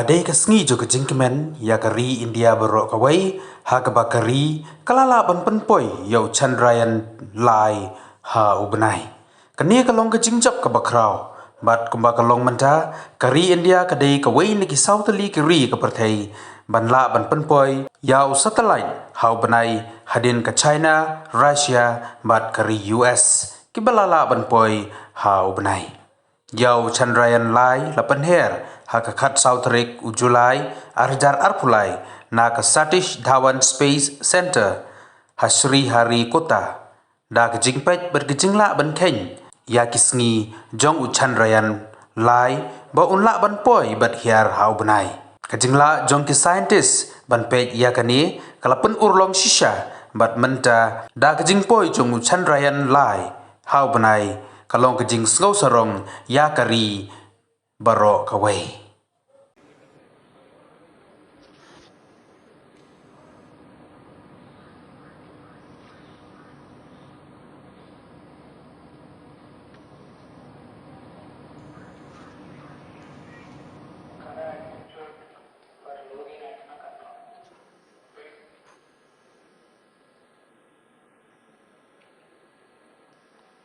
Ade kasngi jo kejingkemen ya kari India berok kawai ha kabakari kalala ban penpoi yau Chandrayaan lai ha ubnai. Kani kalong kejingjap kabakrau bat kumba kalong menta kari India kadai kawai niki sautali kiri kaperthai ban la ban penpoi yau satellite ha ubnai hadin ke China, Russia bat kari US kibalala ban poi ha ubnai. Yau Chandrayaan lai lapan her ha kakat Southrik Julai arjar arpulai na ke Satish Dhawan Space Center Hasri Hari Kota da ke jingpet berkejingla ban keng ya kisngi jong u Chandrayaan lai ba unla ban poi bat hiar hau benai kejingla jong ki scientist ban pet ya kani kalapen urlong shisha bat menta da kejing poi jong u Chandrayaan lai hau benai kalong kejing sngau sarong ya kari baro kawai.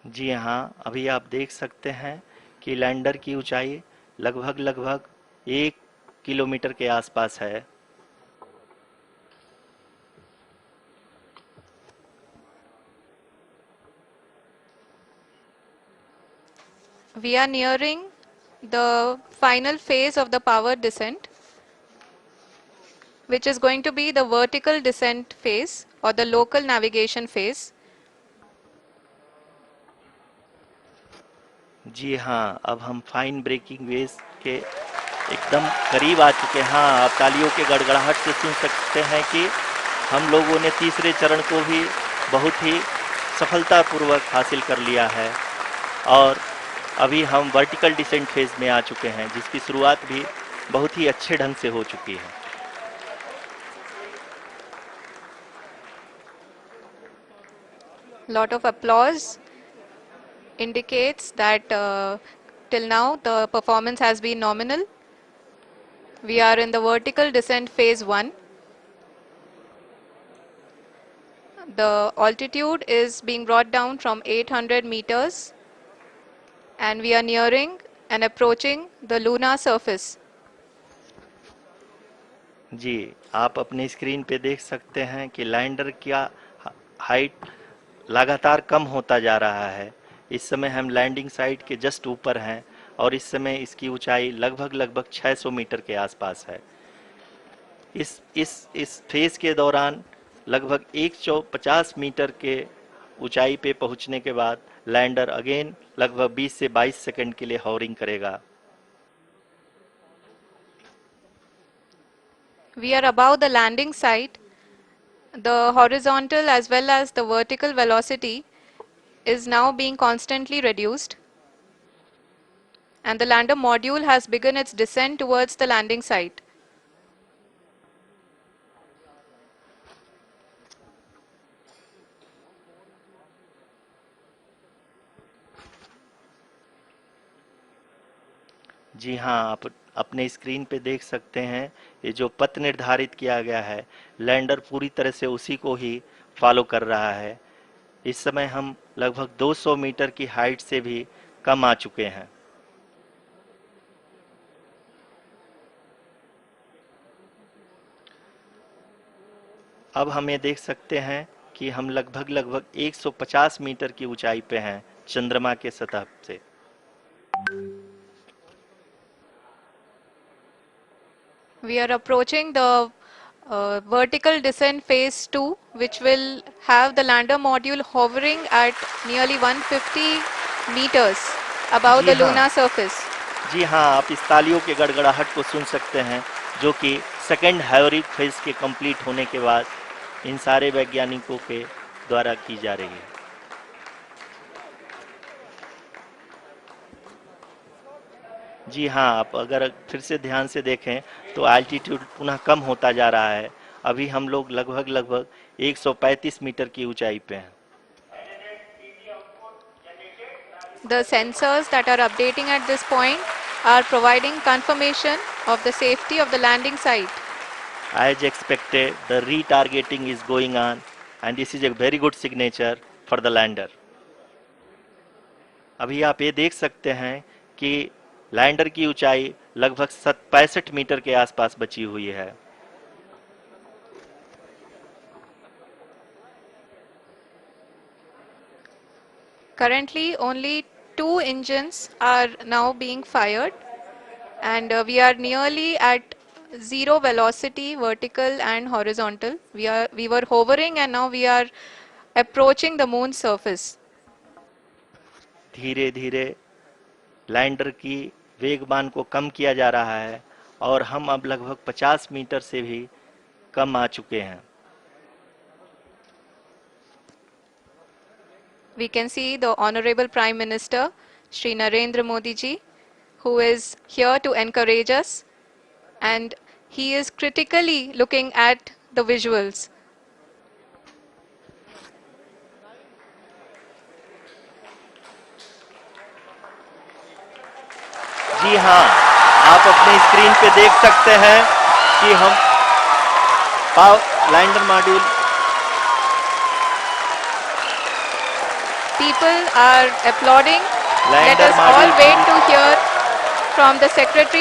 जी हाँ, अभी आप देख सकते हैं कि lander की ऊंचाई लगभग 1 किलोमीटर के आसपास है। We are nearing the final phase of the power descent, which is going to be the vertical descent phase or the local navigation phase. जी हाँ, अब हम फाइन ब्रेकिंग वेव्स के एकदम करीब आ चुके हैं। हाँ, आप तालियों के गड़गड़ाहट से सुन सकते हैं कि हम लोगों ने तीसरे चरण को भी बहुत ही सफलतापूर्वक हासिल कर लिया है और अभी हम वर्टिकल डिसेंट फेज में आ चुके हैं, जिसकी शुरुआत भी बहुत ही अच्छे ढंग से हो चुकी है। Lot of applause indicates that till now the performance has been nominal. We are in the vertical descent phase 1. The altitude is being brought down from 800 meters and we are nearing and approaching the lunar surface. जी, आप अपने screen पे देख सकते हैं कि lander का height लगातार कम होता जा रहा है। इस समय हम लैंडिंग साइट के जस्ट ऊपर हैं और इस समय इसकी ऊंचाई लगभग 600 मीटर के आसपास है। इस फेज के दौरान लगभग 150 मीटर के ऊंचाई पे पहुंचने के बाद लैंडर अगेन लगभग 20 से 22 सेकंड के लिए हॉवरिंग करेगा। We are above the landing site. The horizontal as well as the vertical velocity is now being constantly reduced. And the lander module has begun its descent towards the landing site. जी हाँ, आप अपने screen पे देख सकते हैं ये जो पथ निर्धारित किया गया है, लैंडर पूरी तरह से उसी को ही फॉलो कर रहा है। इस समय हम लगभग 200 मीटर की हाइट से भी कम आ चुके हैं। अब हम ये देख सकते हैं कि हम लगभग 150 मीटर की ऊंचाई पे हैं चंद्रमा के सतह से। We are approaching the vertical descent phase 2, which will have the lander module hovering at nearly 150 meters above the lunar surface. जी हाँ, आप इस तालियों के गड़गड़ाहट को सुन सकते हैं, जो कि सेकेंड हाइवरिक फेज के कंप्लीट होने के बाद इन सारे वैज्ञानिकों के द्वारा की जा रही है। जी हाँ, आप अगर फिर से ध्यान से देखें तो एल्टीट्यूड पुनः कम होता जा रहा है। अभी हम लोग लगभग 135 मीटर की ऊंचाई पे हैं। The sensors that are updating at this point are providing confirmation of the safety of the landing site. As expected, the retargeting is going on, and this is a very good signature for the lander. अभी आप ये देख सकते हैं कि lander की ऊंचाई लगभग 65 मीटर के आसपास बची हुई है. Currently, only 2 engines are now being fired, and we are nearly at zero velocity, vertical and horizontal. We were hovering, and now we are approaching the moon's surface. धीरे धीरे लैंडर की वेगमान को कम किया जा रहा है और हम अब लगभग 50 मीटर से भी कम आ चुके हैं. We can see the Honorable Prime Minister, Shri Narendra Modi ji, who is here to encourage us, and he is critically looking at the visuals. जी हाँ, आप अपने स्क्रीन पे देख सकते हैं कि हम lander module. People are applauding. Let Lander us all module. wait to hear from the Secretary